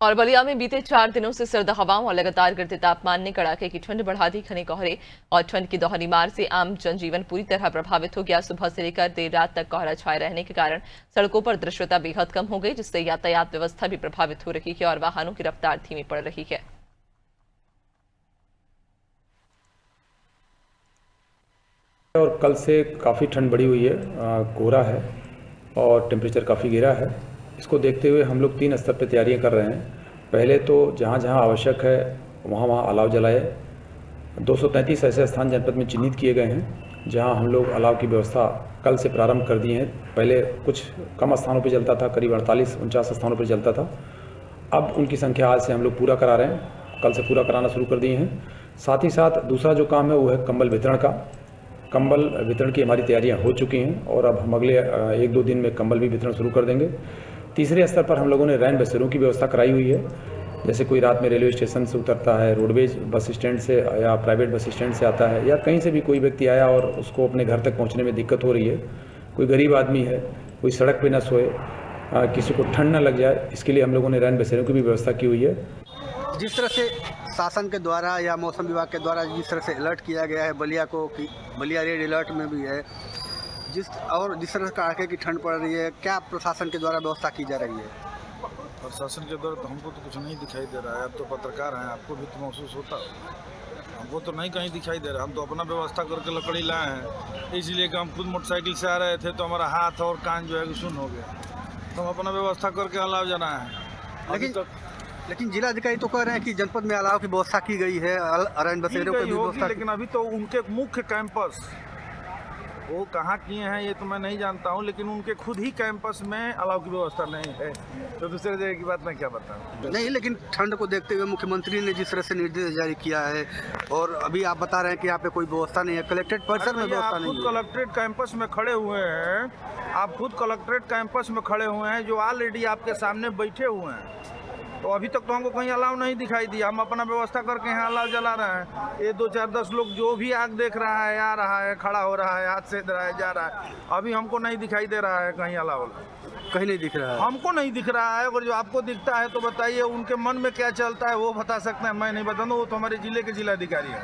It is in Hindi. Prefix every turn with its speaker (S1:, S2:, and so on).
S1: और बलिया में बीते 4 दिनों से सर्द हवाओं और लगातार गिरते तापमान ने कड़ाके की ठंड बढ़ा दी। घने कोहरे और ठंड की दोहरी मार से आम जनजीवन पूरी तरह प्रभावित हो गया। सुबह से लेकर देर रात तक कोहरा छाए रहने के कारण सड़कों पर दृश्यता बेहद कम हो गई, जिससे यातायात व्यवस्था भी प्रभावित हो रही है और वाहनों की रफ्तार धीमी पड़ रही है।
S2: और कल से काफ़ी ठंड बढ़ी हुई है, कोहरा है और टेम्परेचर काफ़ी गिरा है। इसको देखते हुए हम लोग 3 स्तर पर तैयारियां कर रहे हैं। पहले तो जहां जहां आवश्यक है वहां वहां अलाव जलाए। 233 ऐसे स्थान जनपद में चिन्हित किए गए हैं जहां हम लोग अलाव की व्यवस्था कल से प्रारंभ कर दिए हैं। पहले कुछ कम स्थानों पर जलता था, करीब 48-49 स्थानों पर जलता था। अब उनकी संख्या आज से हम लोग पूरा करा रहे हैं, कल से पूरा कराना शुरू कर दिए हैं। साथ ही साथ दूसरा जो काम है वो है कंबल वितरण का। कंबल वितरण की हमारी तैयारियां हो चुकी हैं और अब हम अगले 1-2 दिन में कंबल भी वितरण शुरू कर देंगे। तीसरे स्तर पर हम लोगों ने रैन बसेरों की व्यवस्था कराई हुई है। जैसे कोई रात में रेलवे स्टेशन से उतरता है, रोडवेज बस स्टैंड से या प्राइवेट बस स्टैंड से आता है, या कहीं से भी कोई व्यक्ति आया और उसको अपने घर तक पहुंचने में दिक्कत हो रही है, कोई गरीब आदमी है, कोई सड़क पे न सोए, किसी को ठंड न लग जाए, इसके लिए हम लोगों ने रैन बसेरों की भी व्यवस्था की हुई है।
S3: जिस तरह से शासन के द्वारा या मौसम विभाग के द्वारा जिस तरह से अलर्ट किया गया है बलिया को, कि बलिया रेड अलर्ट में भी है, जिस तरह से कड़ाके की ठंड पड़ रही है, क्या प्रशासन के द्वारा व्यवस्था की जा रही है?
S4: प्रशासन के द्वारा तो हमको तो कुछ नहीं दिखाई दे रहा है। आप तो पत्रकार हैं, आपको भी तो महसूस होता है। हमको तो नहीं कहीं दिखाई दे रहा। हम तो अपना व्यवस्था करके लकड़ी लाए हैं, इसलिए कि हम खुद मोटरसाइकिल से आ रहे थे तो हमारा हाथ और कान जो है सुन्न हो गया, तो हम अपना व्यवस्था करके अलाव जना है।
S3: लेकिन जिलाधिकारी तो कह रहे हैं कि जनपद में अलाव की व्यवस्था की गई है, रैन बसेरों की व्यवस्था,
S4: लेकिन अभी तो उनके मुख्य कैंपस वो कहाँ किए हैं ये तो मैं नहीं जानता हूँ, लेकिन उनके खुद ही कैंपस में अलाव की व्यवस्था नहीं है, तो दूसरे जगह की बात मैं क्या बताऊँ।
S3: नहीं, लेकिन ठंड को देखते हुए मुख्यमंत्री ने जिस तरह से निर्देश जारी किया है, और अभी आप बता रहे हैं कि यहाँ पे कोई व्यवस्था नहीं है, कलेक्ट्रेट परिसर में व्यवस्था नहीं है।
S4: कलेक्ट्रेट कैंपस में खड़े हुए हैं, आप खुद कलेक्ट्रेट कैंपस में खड़े हुए हैं, जो ऑलरेडी आपके सामने बैठे हुए हैं, तो अभी तक तो हमको कहीं अलाव नहीं दिखाई दिया। हम अपना व्यवस्था करके यहाँ अलाव जला रहे हैं। ये 2-4-10 लोग जो भी आग देख रहा है, आ रहा है, खड़ा हो रहा है, हाथ से रहा है, जा रहा है, अभी हमको नहीं दिखाई दे रहा है कहीं अलाव।
S3: कहीं नहीं दिख रहा है,
S4: हमको नहीं दिख रहा है। अगर जो आपको दिखता है तो बताइए, उनके मन में क्या चलता है वो बता सकते हैं, मैं नहीं बताऊँ, वो तो हमारे जिले के जिलाधिकारी हैं।